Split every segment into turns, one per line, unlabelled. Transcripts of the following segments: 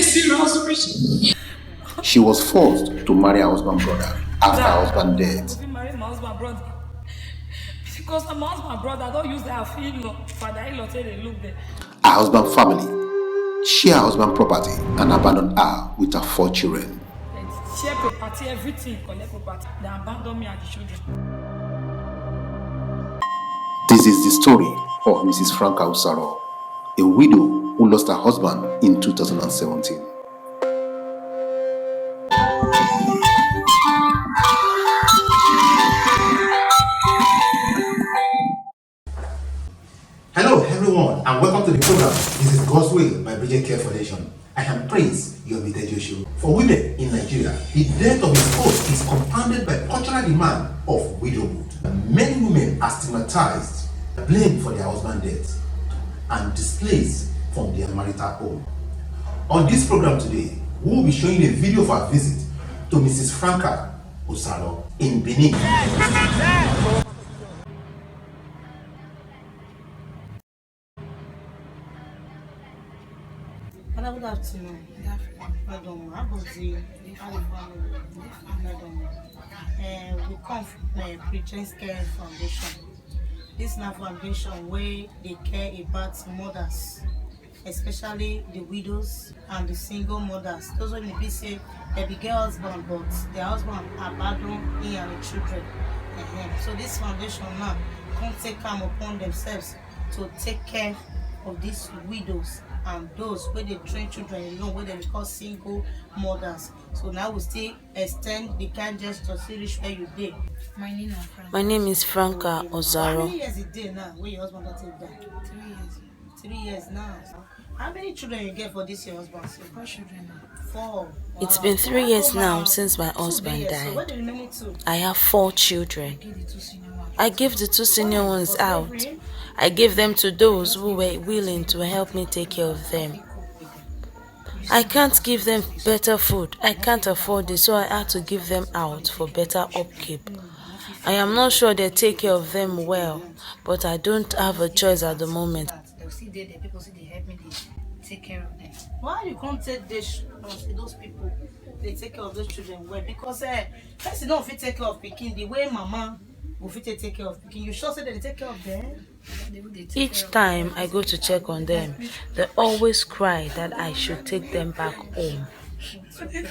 serious wish.
She was forced to marry her husband's brother after her husband's death.
Marry my husband's brother. Because my husband's brother don't use their in-law. Father-in-law say they look there.
Her husband's family share her husband's property and abandoned her with her 4 children.
They share property, everything, collect property. They abandon me and the children.
This is the story of Mrs. Franca Osaro, a widow who lost her husband in 2017.
Hello everyone and welcome to the program. This is God's Will by prejenscarefoundation. I am Prince Joshua. For women in Nigeria, the death of a spouse is compounded by cultural demand of widowhood. Many women are stigmatized, blamed for their husband's death, and displaced from their marital home. On this program today, we will be showing a video of our visit to Mrs. Franca Osaro in Benin.
Good afternoon. We come from the prejenscarefoundation. This is a foundation where they care about mothers, especially the widows and the single mothers. Those when they say they be get husband, but their husband abandon me and the children. So this foundation now can take time upon themselves to take care of these widows and those where they train children alone, where they call single mothers. So now we still extend the kind gesture to reach where you did.
My name is Franca Osaro.
How many years it did now? Where your husband got it done?
3 years.
3 years now. How many children you get for this your husband?
4 children now.
4. Wow.
It's been 3 years now since my husband
So where
died.
the remaining 2?
I have 4 children.
Give the 2 senior ones.
I gave the 2 senior ones out. I gave them to those who were willing to help me take care of them. I can't give them better food. I can't afford it, so I had to give them out for better upkeep. I am not sure they take care of them well, but I don't have a choice at the moment.
They'll see there, the people see they help me, they take care of them.
Why you can't take those people? They take care of those children well because first you don't fit take care of Pekin the way mama will fit take care of Pekin. You sure say that they take care of them?
Each time I go to check on them, they always cry that I should take them back home.
It's okay.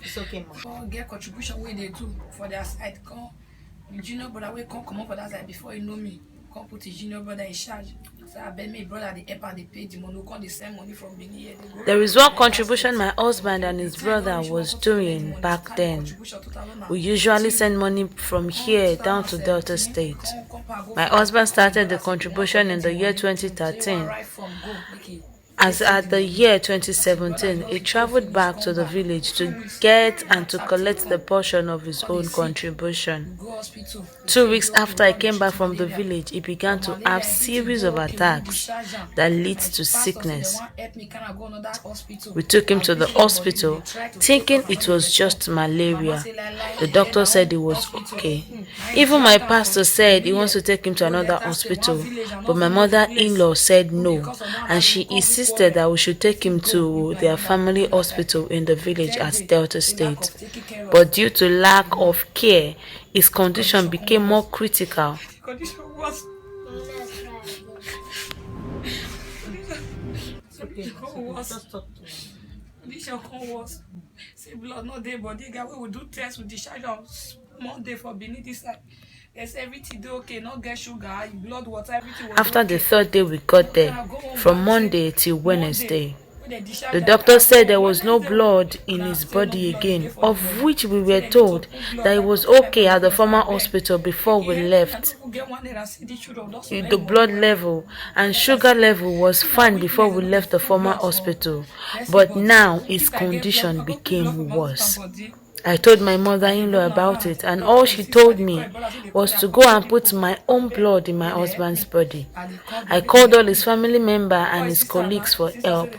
It's okay, mom.
Get contribution where they do for their side. Come, the junior brother will come up for that side before you know me. Come put his junior brother in charge. So I bet my brother the help and they pay the money. Come the same money from Benin.
There is one contribution my husband and his brother was doing back then. We usually send money from here down to Delta State. My husband started the contribution in the year 2013. As at the year 2017, he traveled back to the village to get and to collect the portion of his own contribution. 2 weeks after I came back from the village, he began to have series of attacks that lead to sickness. We took him to the hospital, thinking it was just malaria. The doctor said he was okay. Even my pastor said he wants to take him to another hospital, but my mother-in-law said no, and she insisted that we should take him to their family hospital in the village at Delta State. But due to lack of care, his condition became more critical.
Say blood no day, but they guy we will do tests with discharge on Monday for Benin this side. Yes, everything do okay, not get sugar, blood, water, everything.
After the 3rd day we got there, from Monday till Wednesday, the doctor said there was no blood in his body again, of which we were told that it was okay at the former hospital before we left. The blood level and sugar level was fine before we left the former hospital, but now his condition became worse. I told my mother-in-law about it, and all she told me was to go and put my own blood in my husband's body. I called all his family members and his colleagues for help.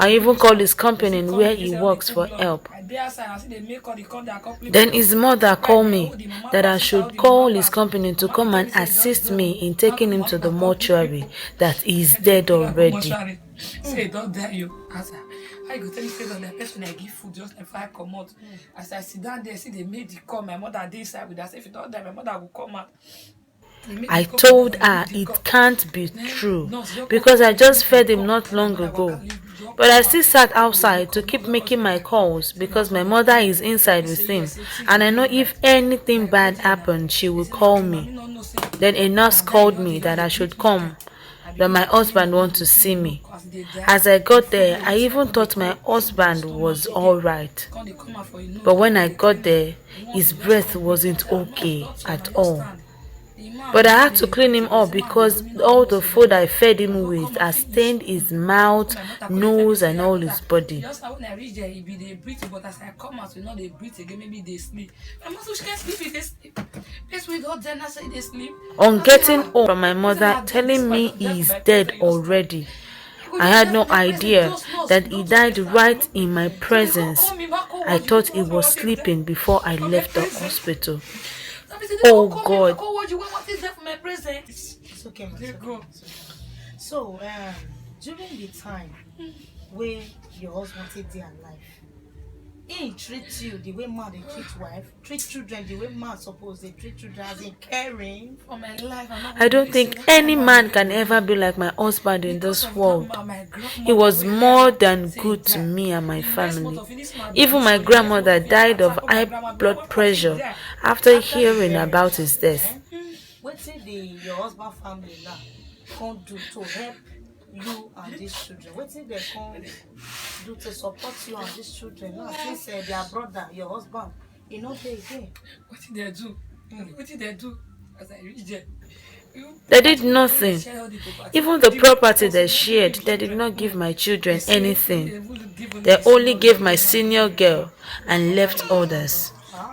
I even called his company where he works for help.
dey outside and see dey make all the come dey accompany.
Then his mother called me that I should call his company to come and assist me in taking him to the mortuary, that he is dead already.
Say don't die you. Answer. How you go tell me say that the person I give food just before I come out? As I sit down there, see they made the call. My mother dey inside with us. If you don't die, my mother will come out.
I told her it can't be true because I just fed him not long ago. But I still sat outside to keep making my calls because my mother is inside with him and I know if anything bad happened, she will call me. Then a nurse called me that I should come, that my husband wants to see me. As I got there, I even thought my husband was alright. But when I got there, his breath wasn't okay at all. But I had to clean him up because all the food I fed him with has stained his mouth, nose, and all his body.
Just when I reach there, he be they breathe, but as I come out, we know they breathe again, maybe they sleep. My mother can't sleep if they sleep. Place we go there, say they sleep.
On getting home from my mother telling me he is dead already, I had no idea that he died right in my presence. I thought he was sleeping before I left the hospital. Oh God.
It's okay, so during the time where your husband is there alive, he treats you the way man they treat wife, treat children the way man suppose they treat children, as in caring for my life.
I don't think any man can ever be like my husband in this world. He was more than good to me and my family. Even my grandmother died of high blood pressure after hearing about his death.
What did your husband family now can do to help you and these children? What did they can do to support you and these children? Now, since their brother, your husband, you know they again.
What did they do? What did they do? As I reached there,
they did nothing. Even the property they shared, they did not give my children anything. They only gave my senior girl and left others.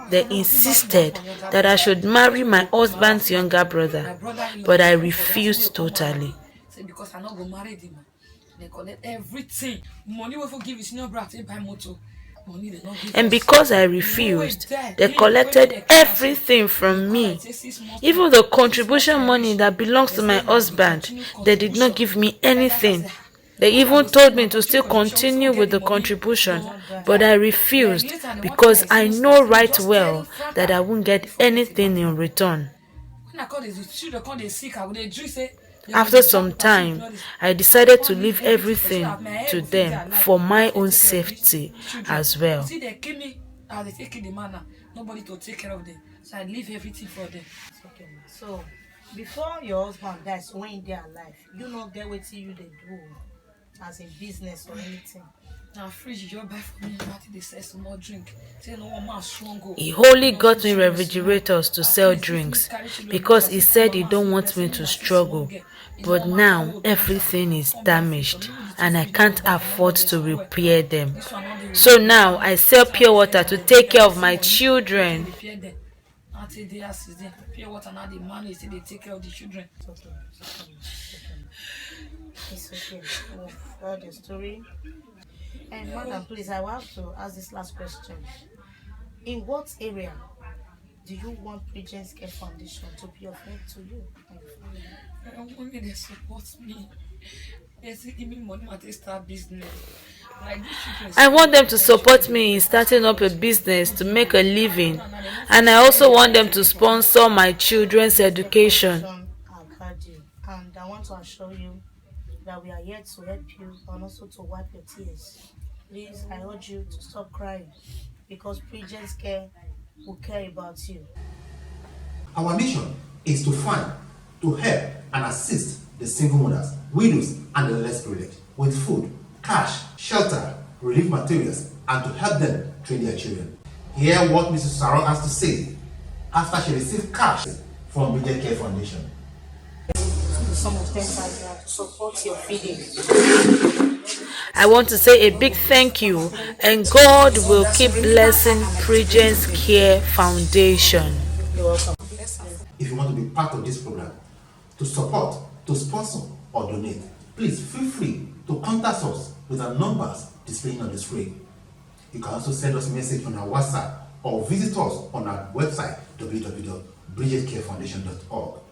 They insisted that I should marry my husband's younger brother, but I refused totally.
Because I not go marry them, they collect everything. Money will forgive his senior brother buy motor. Money they not give.
And because I refused, they collected everything from me. Even the contribution money that belongs to my husband, they did not give me anything. They even told me to still continue with the contribution, but I refused because I know right well that I won't get anything in return. After some time, I decided to leave everything to them for my own safety as well.
Nobody to take care of them, so I leave everything for them.
Okay. So before your husband dies, when they are alive, you not get what you they do as a business or anything.
Now fridge you buy for me, they sell some more drink. Say no one man strong.
He only got me refrigerators to sell drinks because he said he don't want me to struggle. But now everything is damaged and I can't afford to repair them. So now I sell pure water to take care of my children.
Pure water now they manage, they take care of the children.
It's okay. We've heard the story. And madam, please, I will have to ask this last question. In what area do you want Prejens Care Foundation to be of help to you?
I want me to support me. They say give me money to start business.
I want them to support me in starting up a business to make a living, and I also want them to sponsor my children's education.
I've heard you, and I want to assure you that we are here to help you and also to wipe your tears. Please, I urge you to stop crying because Prejens Care will care about you.
Our mission is to find, to help and assist the single mothers, widows, and the less privileged with food, cash, shelter, relief materials, and to help them train their children. Hear what Mrs. Osaro has to say after she received cash from Prejens Care Foundation.
Some of them are to support your feeding.
I want to say a big thank you, and God will keep blessing Prejens Care Foundation.
You're welcome.
If you want to be part of this program, to support, to sponsor, or donate, please feel free to contact us with our numbers displaying on the screen. You can also send us a message on our WhatsApp or visit us on our website www.bridgetcarefoundation.org.